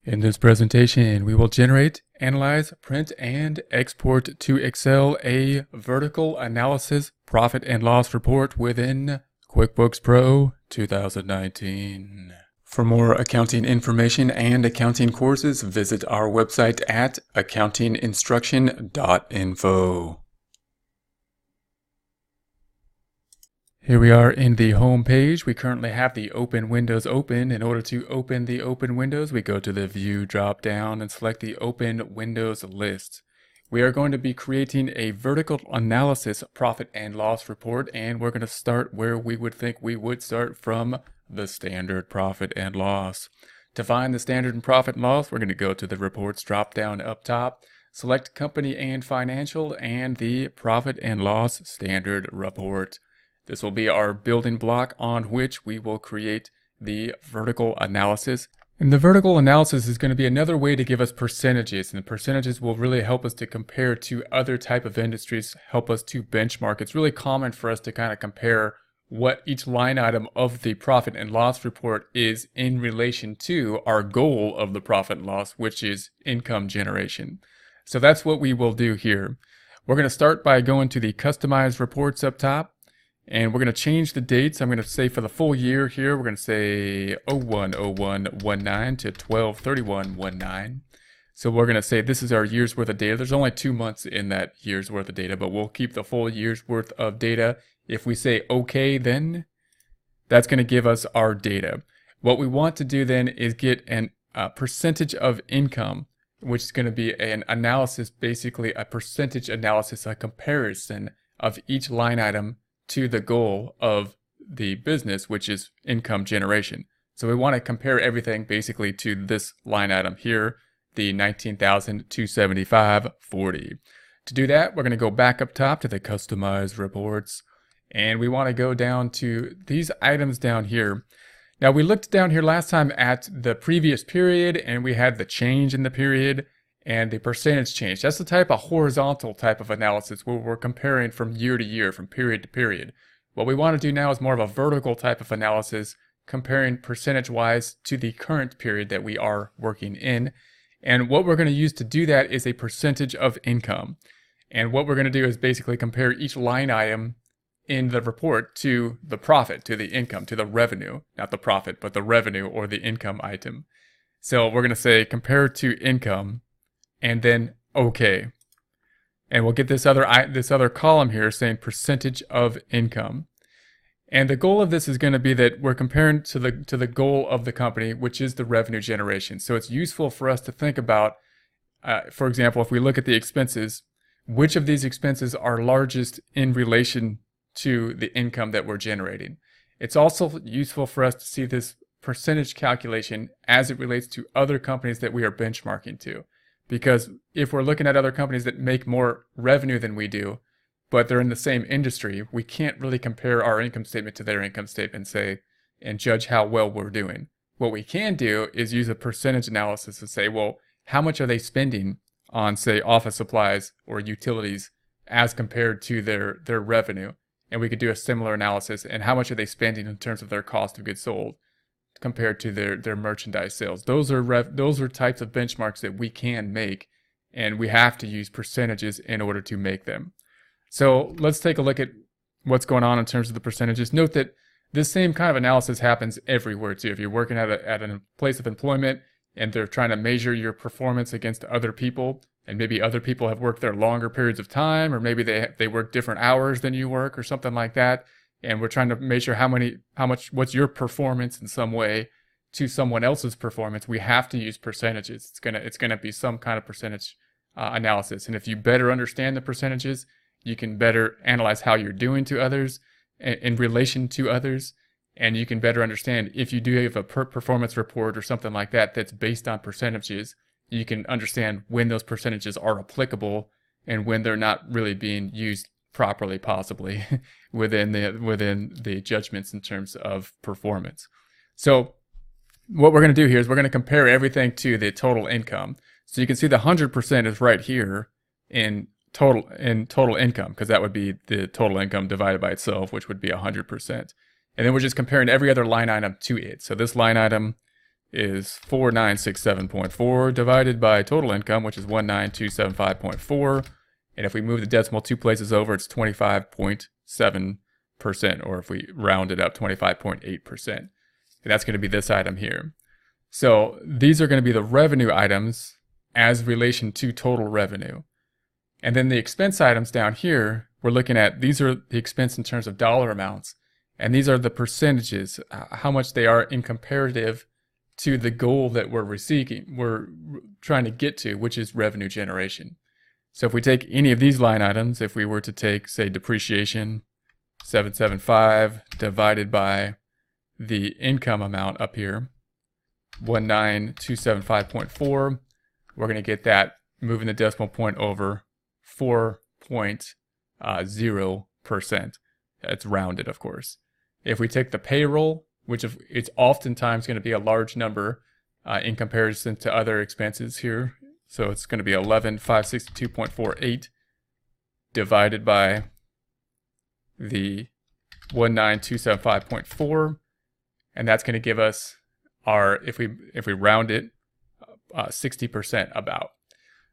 In this presentation, we will generate, analyze, print, and export to Excel a vertical analysis profit and loss report within QuickBooks Pro 2019. For more accounting information and accounting courses, visit our website at accountinginstruction.info. Here we are in the home page. We currently have the open windows open. In order to open the open windows, we go to the View drop down and select the Open Windows list. We are going to be creating a vertical analysis profit and loss report, and we're going to start where we would think we would start, from the standard profit and loss. To find the standard and profit and loss, we're going to go to the Reports drop down up top, select Company and Financial, and the Profit and Loss Standard Report. This will be our building block on which we will create the vertical analysis. And the vertical analysis is going to be another way to give us percentages. And the percentages will really help us to compare to other type of industries, help us to benchmark. It's really common for us to kind of compare what each line item of the profit and loss report is in relation to our goal of the profit and loss, which is income generation. So that's what we will do here. We're going to start by going to the Customize Reports up top. And we're going to change the dates. I'm going to say for the full year here, we're going to say 01/01/19 to 12/31/19. So we're going to say this is our year's worth of data. There's only 2 months in that year's worth of data, but we'll keep the full year's worth of data. If we say OK, then that's going to give us our data. What we want to do then is get a percentage of income, which is going to be an analysis, basically a percentage analysis, a comparison of each line item to the goal of the business, which is income generation. So we want to compare everything basically to this line item here, the $19,275.40. To do that, we're going to go back up top to the Customize Reports, and we want to go down to these items down here. Now, we looked down here last time at the previous period, and we had the change in the period and the percentage change. That's the type of horizontal type of analysis where we're comparing from year to year, from period to period. What we want to do now is more of a vertical type of analysis, comparing percentage-wise to the current period that we are working in. And what we're going to use to do that is a percentage of income. And what we're going to do is basically compare each line item in the report to the profit, to the income, to the revenue. Not the profit, but the revenue or the income item. So we're going to say compare to income, and then OK. And we'll get this other column here saying percentage of income. And the goal of this is going to be that we're comparing to the goal of the company, which is the revenue generation. So it's useful for us to think about, for example, if we look at the expenses, which of these expenses are largest in relation to the income that we're generating. It's also useful for us to see this percentage calculation as it relates to other companies that we are benchmarking to. Because if we're looking at other companies that make more revenue than we do, but they're in the same industry, we can't really compare our income statement to their income statement, and judge how well we're doing. What we can do is use a percentage analysis to say, well, how much are they spending on, say, office supplies or utilities as compared to their revenue? And we could do a similar analysis. And how much are they spending in terms of their cost of goods sold compared to their merchandise sales? Those are types of benchmarks that we can make, and we have to use percentages in order to make them. So let's take a look at what's going on in terms of the percentages. Note that this same kind of analysis happens everywhere too. If you're working at a place of employment and they're trying to measure your performance against other people, and maybe other people have worked there longer periods of time, or maybe they work different hours than you work or something like that, and we're trying to measure what's your performance in some way to someone else's performance, we have to use percentages. It's gonna be some kind of percentage analysis. And if you better understand the percentages, you can better analyze how you're doing to others in relation to others, and you can better understand if you do have a performance report or something like that that's based on percentages. You can understand when those percentages are applicable and when they're not really being used properly, possibly within the judgments in terms of performance. So what we're going to do here is we're going to compare everything to the total income. So you can see the 100% is right here in total income, because that would be the total income divided by itself, which would be 100%. And then we're just comparing every other line item to it. So this line item is 4967.4 divided by total income, which is 19275.4. And if we move the decimal 2 places over, it's 25.7%, or if we round it up, 25.8%. And that's going to be this item here. So these are going to be the revenue items as relation to total revenue. And then the expense items down here, we're looking at, these are the expense in terms of dollar amounts. And these are the percentages, how much they are in comparative to the goal that we're trying to get to, which is revenue generation. So if we take any of these line items, if we were to take, say, depreciation, 775 divided by the income amount up here, 19275.4, we're going to get that moving the decimal point over 4.0%. It's rounded, of course. If we take the payroll, which it's oftentimes going to be a large number in comparison to other expenses here. So it's going to be 11,562.48 divided by the 19275.4, and that's going to give us our, if we round it, 60% about.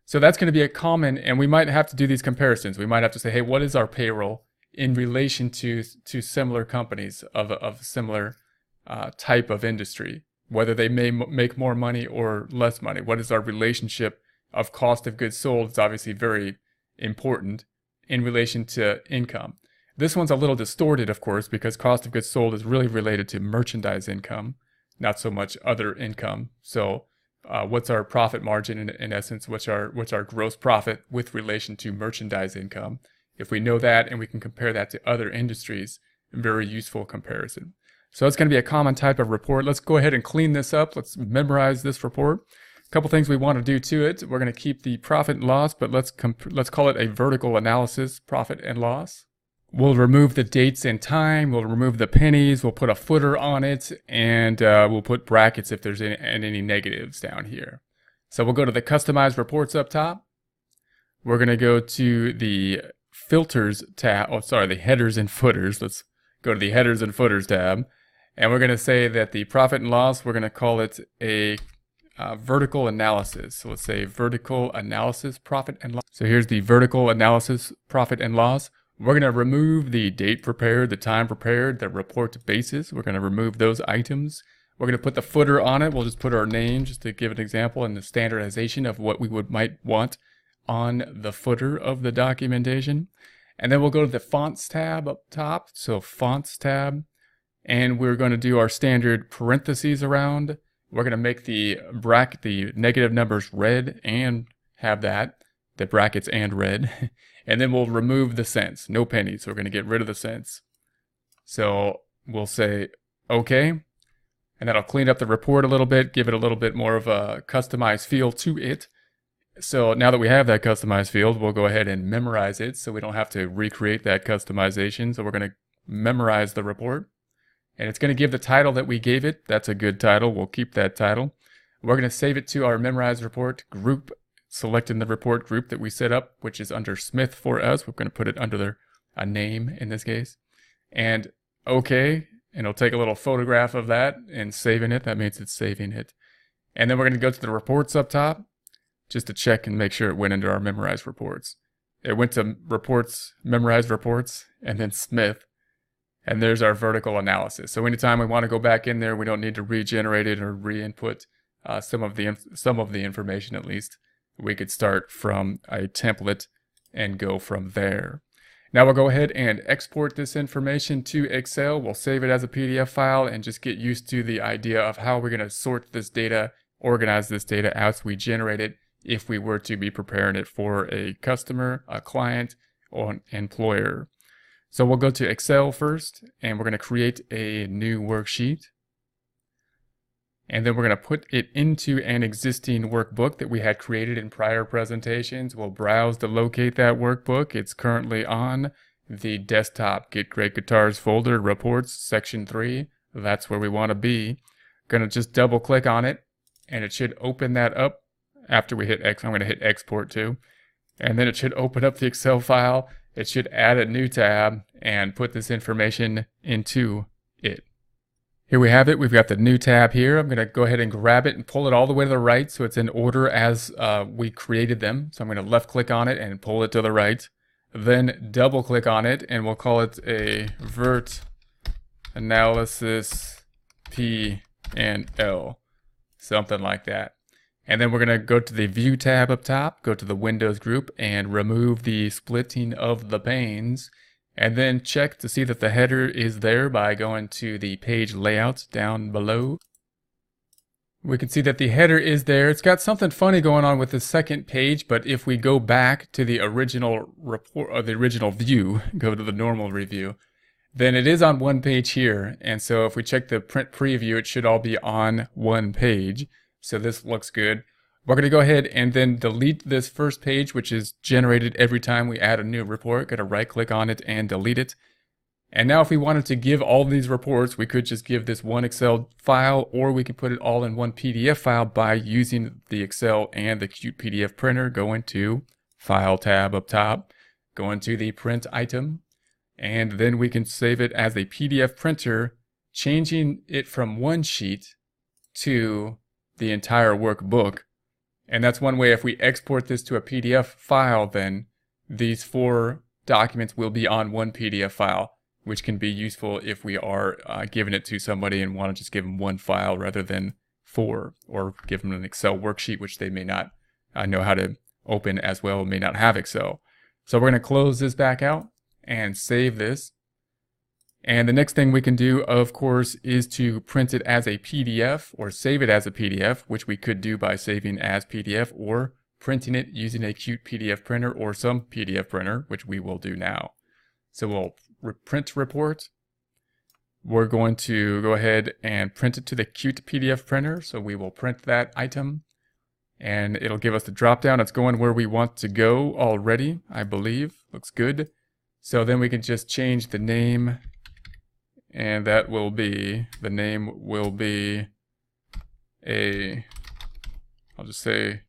So that's going to be a common, and we might have to do these comparisons. We might have to say, hey, what is our payroll in relation to similar companies of similar type of industry, whether they may make more money or less money? What is our relationship of cost of goods sold? It's obviously very important in relation to income. This one's a little distorted, of course, because cost of goods sold is really related to merchandise income, not so much other income. So what's our profit margin in essence? What's our gross profit with relation to merchandise income? If we know that and we can compare that to other industries, very useful comparison. So it's going to be a common type of report. Let's go ahead and clean this up. Let's memorize this report. A couple things we want to do to it. We're going to keep the profit and loss, but let's call it a vertical analysis, profit and loss. We'll remove the dates and time. We'll remove the pennies. We'll put a footer on it, and we'll put brackets if there's any negatives down here. So we'll go to the Customize Reports up top. We're going to go to the Filters tab. Oh, sorry, the Headers and Footers. Let's go to the Headers and Footers tab. And we're going to say that the profit and loss, we're going to call it a vertical analysis. So let's say vertical analysis, profit and loss. So here's the vertical analysis, profit and loss. We're going to remove the date prepared, the time prepared, the report basis. We're going to remove those items. We're going to put the footer on it. We'll just put our name just to give an example and the standardization of what we might want on the footer of the documentation. And then we'll go to the Fonts tab up top. So Fonts tab. And we're going to do our standard parentheses around. We're going to make the negative numbers red and have that, the brackets and red. And then we'll remove the cents, no pennies. So we're going to get rid of the cents. So we'll say OK. And that'll clean up the report a little bit, give it a little bit more of a customized feel to it. So now that we have that customized field, we'll go ahead and memorize it so we don't have to recreate that customization. So we're going to memorize the report. And it's going to give the title that we gave it. That's a good title. We'll keep that title. We're going to save it to our memorized report group, selecting the report group that we set up, which is under Smith for us. We're going to put it under a name in this case. And OK. And it'll take a little photograph of that and saving it. That means it's saving it. And then we're going to go to the reports up top just to check and make sure it went into our memorized reports. It went to reports, memorized reports, and then Smith. And there's our vertical analysis. So anytime we want to go back in there, we don't need to regenerate it or re-input some of the information at least. We could start from a template and go from there. Now we'll go ahead and export this information to Excel. We'll save it as a PDF file and just get used to the idea of how we're going to sort this data, organize this data as we generate it if we were to be preparing it for a customer, a client, or an employer. So we'll go to Excel first, and we're going to create a new worksheet. And then we're going to put it into an existing workbook that we had created in prior presentations. We'll browse to locate that workbook. It's currently on the desktop Get Great Guitars folder, Reports, Section 3. That's where we want to be. Going to just double click on it, and it should open that up after we hit X. I'm going to hit Export too. And then it should open up the Excel file. It should add a new tab and put this information into it. Here we have it. We've got the new tab here. I'm going to go ahead and grab it and pull it all the way to the right so it's in order as we created them. So I'm going to left click on it and pull it to the right. Then double click on it and we'll call it a vert analysis P and L. Something like that. And then we're going to go to the View tab up top, go to the Windows group and remove the splitting of the panes. And then check to see that the header is there by going to the page layout down below. We can see that the header is there. It's got something funny going on with the second page, but if we go back to the original report or the original view, go to the normal review, then it is on one page here. And so if we check the print preview, it should all be on one page. So this looks good. We're going to go ahead and then delete this first page, which is generated every time we add a new report. Going to right click on it and delete it. And now if we wanted to give all these reports, we could just give this one Excel file, or we could put it all in one PDF file by using the Excel and the Qt PDF printer. Go into File tab up top, go into the Print item, and then we can save it as a PDF printer, changing it from one sheet to the entire workbook. And that's one way. If we export this to a PDF file, then these 4 documents will be on one PDF file, which can be useful if we are giving it to somebody and want to just give them one file rather than 4, or give them an Excel worksheet, which they may not know how to open as well, may not have Excel. So we're going to close this back out and save this. And the next thing we can do, of course, is to print it as a PDF or save it as a PDF, which we could do by saving as PDF or printing it using a Qt PDF printer or some PDF printer, which we will do now. So we'll print report. We're going to go ahead and print it to the Qt PDF printer. So we will print that item and it'll give us the drop down. It's going where we want to go already, I believe. Looks good. So then we can just change the name. And that will be, the name will be I'll just say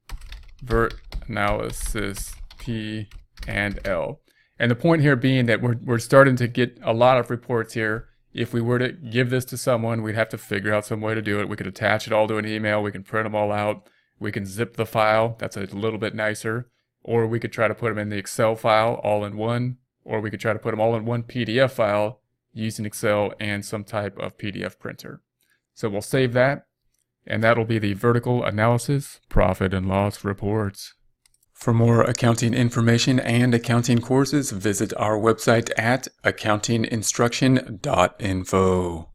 vert analysis P and L. And the point here being that we're starting to get a lot of reports here. If we were to give this to someone, we'd have to figure out some way to do it. We could attach it all to an email. We can print them all out. We can zip the file. That's a little bit nicer. Or we could try to put them in the Excel file all in one. Or we could try to put them all in one PDF file using Excel and some type of PDF printer. So we'll save that, and that'll be the vertical analysis profit and loss reports. For more accounting information and accounting courses, visit our website at accountinginstruction.info.